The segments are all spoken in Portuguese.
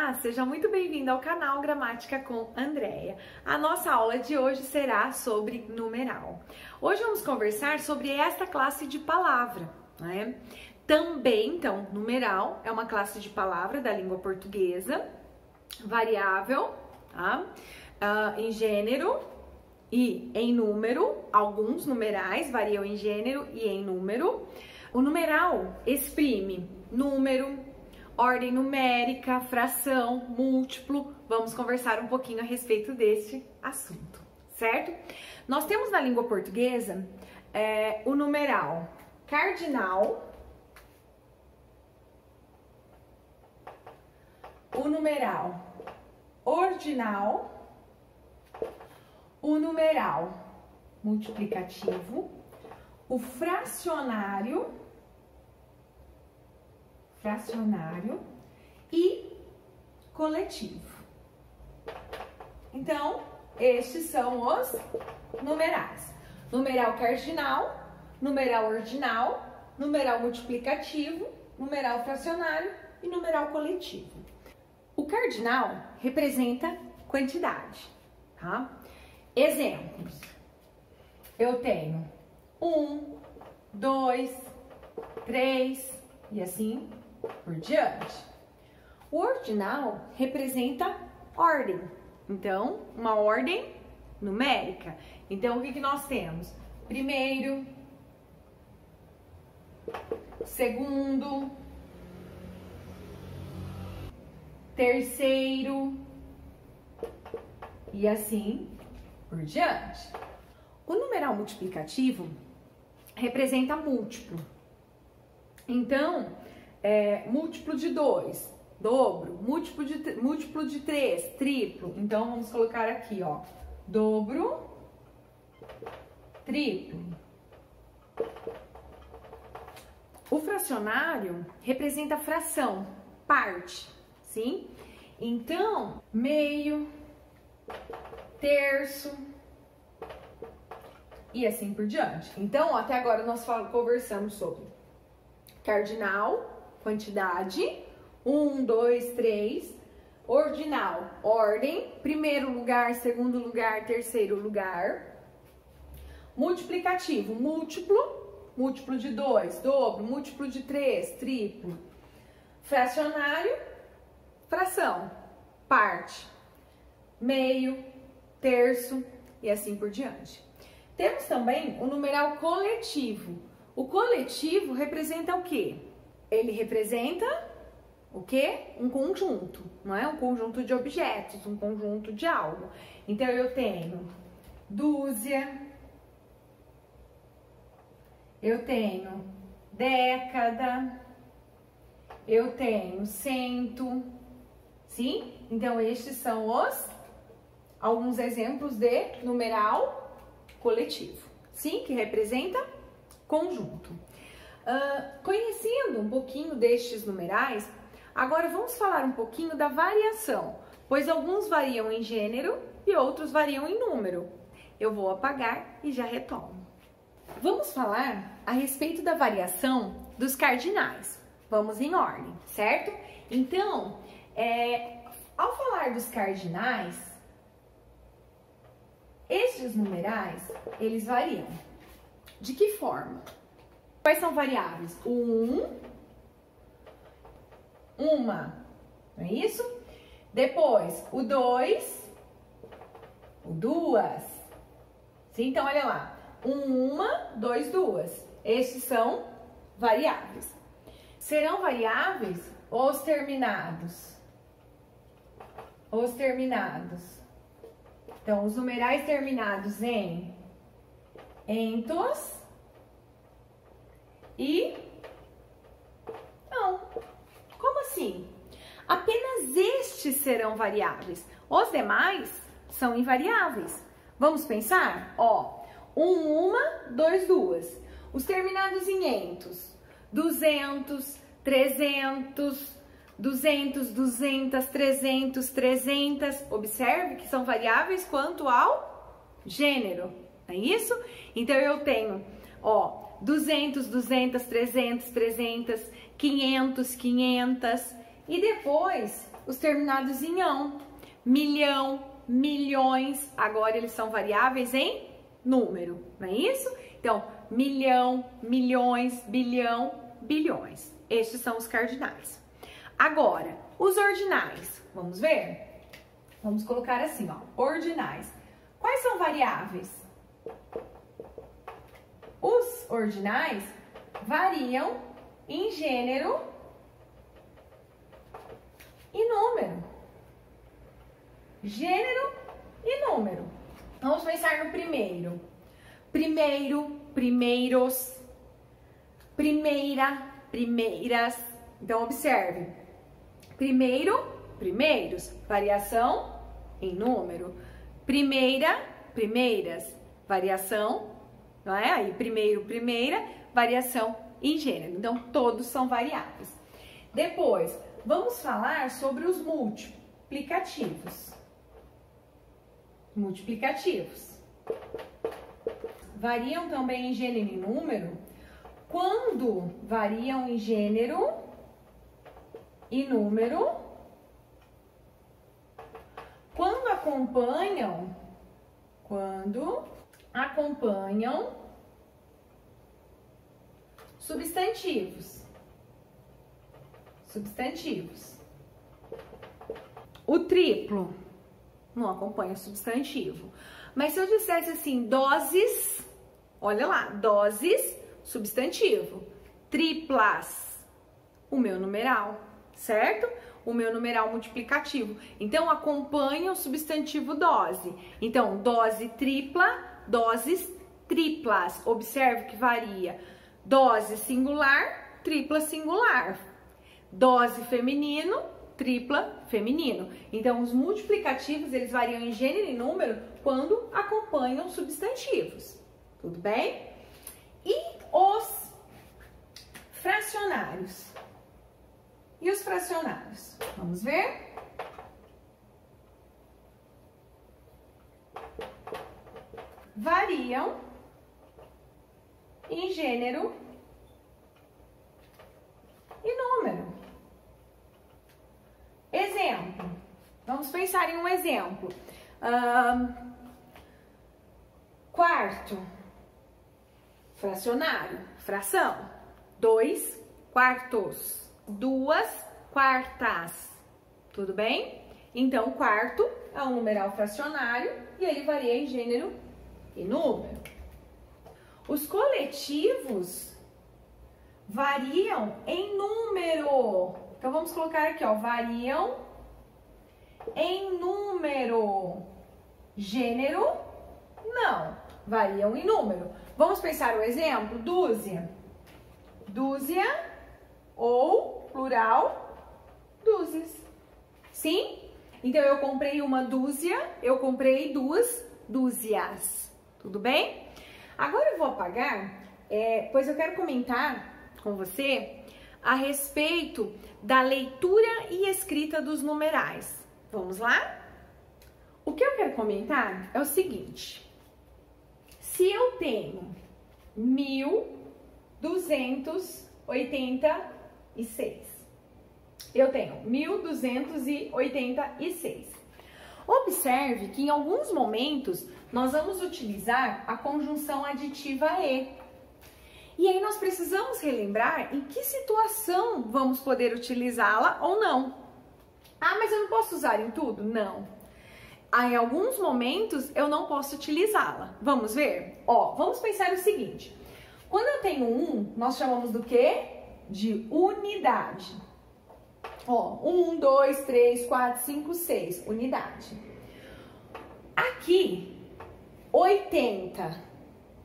Olá, seja muito bem-vindo ao canal Gramática com Andréia. A nossa aula de hoje será sobre numeral. Hoje vamos conversar sobre esta classe de palavra, né? Também, então, numeral é uma classe de palavra da língua portuguesa, variável, tá? Em gênero e em número. Alguns numerais variam em gênero e em número. O numeral exprime número, ordem numérica, fração, múltiplo. Vamos conversar um pouquinho a respeito deste assunto, certo? Nós temos na língua portuguesa o numeral cardinal, o numeral ordinal, o numeral multiplicativo, o fracionário e coletivo. Então, estes são os numerais: numeral cardinal, numeral ordinal, numeral multiplicativo, numeral fracionário e numeral coletivo. O cardinal representa quantidade, tá? Exemplos: eu tenho 1, 2, 3 e assim por diante. O ordinal representa ordem, então uma ordem numérica. Então o que nós temos? Primeiro, segundo, terceiro e assim por diante. O numeral multiplicativo representa múltiplo. Então, múltiplo de 2, dobro, múltiplo de 3, triplo. Então, vamos colocar aqui, ó, dobro, triplo. O fracionário representa fração, parte, sim? Então, meio, terço e assim por diante. Então, até agora nós conversamos sobre cardinal, quantidade, 1, 2, 3, ordinal, ordem, primeiro lugar, segundo lugar, terceiro lugar, multiplicativo, múltiplo de 2, dobro, múltiplo de 3, triplo, fracionário, fração, parte, meio, terço e assim por diante. Temos também o numeral coletivo. O coletivo representa o quê? Ele representa o quê? Um conjunto, não é? Um conjunto de objetos, um conjunto de algo. Então, eu tenho dúzia, eu tenho década, eu tenho cento, sim? Então, estes são alguns exemplos de numeral coletivo, sim? Que representa conjunto. Conhecendo um pouquinho destes numerais, agora vamos falar um pouquinho da variação, pois alguns variam em gênero e outros variam em número. Eu vou apagar e já retomo. Vamos falar a respeito da variação dos cardinais. Vamos em ordem, certo? Então, ao falar dos cardinais, estes numerais, eles variam. De que forma? Quais são variáveis? O 1, uma, não é isso? Depois, o 2, o duas. Sim, então, olha lá. Uma, dois, duas. Estes são variáveis. Serão variáveis os terminados. Os terminados. Então, os numerais terminados em entos e não. Como assim? Apenas estes serão variáveis. Os demais são invariáveis. Vamos pensar? Ó, uma, dois, duas. Os terminados em entos, 200, 300, 200, 200, 300, 300. Observe que são variáveis quanto ao gênero, não é isso? Então, eu tenho, ó, 200, 200, 300, 300, 500, 500 E depois, os terminados em ão. Milhão, milhões, agora eles são variáveis em número, não é isso? Então, milhão, milhões, bilhão, bilhões. Estes são os cardinais. Agora, os ordinais, vamos ver? Vamos colocar assim, ó, ordinais. Quais são variáveis? Os ordinais variam em gênero e número. Gênero e número. Vamos pensar no primeiro. Primeiro, primeiros, primeira, primeiras. Então, observe. Primeiro, primeiros, variação em número. Primeira, primeiras, variação, não é? Aí, primeiro, primeira, variação em gênero. Então, todos são variáveis. Depois, vamos falar sobre os multiplicativos. Multiplicativos. Variam também em gênero e número. Quando variam em gênero e número, quando acompanham substantivos. O triplo não acompanha substantivo. Mas se eu dissesse assim, doses, olha lá, doses, substantivo. Triplas, o meu numeral, certo? O meu numeral multiplicativo. Então, acompanha o substantivo dose. Então, dose tripla, doses triplas. Observe que varia. Dose singular, tripla singular. Dose feminino, tripla feminino. Então, os multiplicativos, eles variam em gênero e número quando acompanham substantivos. Tudo bem? E os fracionários? E os fracionários? Vamos ver? Variam em gênero e número. Exemplo. Vamos pensar em um exemplo. Quarto. Fracionário. Fração. 2 quartos. 2 quartas. Tudo bem? Então, quarto é um numeral fracionário e ele varia em gênero e número. Os coletivos variam em número. Então, vamos colocar aqui, ó, variam em número. Gênero, não, variam em número. Vamos pensar o exemplo, dúzia. Dúzia ou plural, dúzias. Sim? Então, eu comprei uma dúzia, eu comprei 2 dúzias. Tudo bem? Agora eu vou apagar, pois eu quero comentar com você a respeito da leitura e escrita dos numerais. Vamos lá? O que eu quero comentar é o seguinte. Se eu tenho 1286, eu tenho 1286. Observe que em alguns momentos nós vamos utilizar a conjunção aditiva e. E aí nós precisamos relembrar em que situação vamos poder utilizá-la ou não. Ah, mas eu não posso usar em tudo? Não. Em alguns momentos eu não posso utilizá-la. Vamos ver? Ó, vamos pensar o seguinte. Quando eu tenho 1, nós chamamos do quê? De unidade. Ó, 1, 2, 3, 4, 5, 6, unidade. Aqui, 80,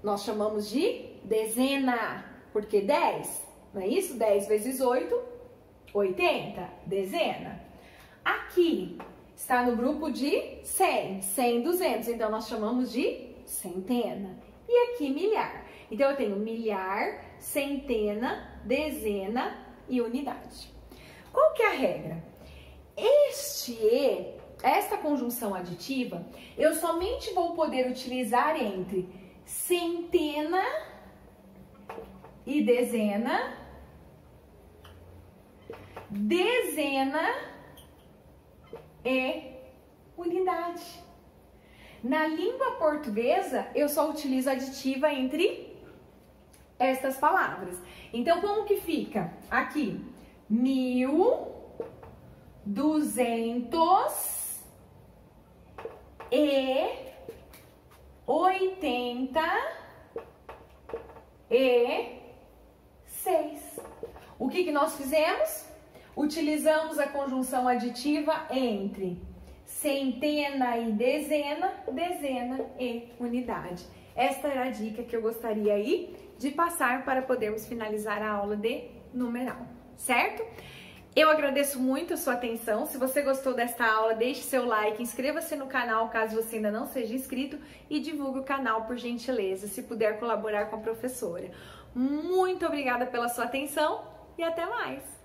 nós chamamos de dezena, porque 10, não é isso? 10 vezes 8, 80, dezena. Aqui, está no grupo de 100, 100, 200, então nós chamamos de centena. E aqui, milhar. Então, eu tenho milhar, centena, dezena e unidade. Qual que é a regra? Esta conjunção aditiva, eu somente vou poder utilizar entre centena e dezena dezena e unidade. Na língua portuguesa, eu só utilizo aditiva entre estas palavras. Então, como que fica? Aqui, 1286. O que nós fizemos? Utilizamos a conjunção aditiva entre centena e dezena, dezena e unidade. Esta era a dica que eu gostaria aí de passar para podermos finalizar a aula de numeral, certo? Eu agradeço muito a sua atenção. Se você gostou desta aula, deixe seu like, inscreva-se no canal caso você ainda não seja inscrito e divulgue o canal por gentileza, se puder colaborar com a professora. Muito obrigada pela sua atenção e até mais!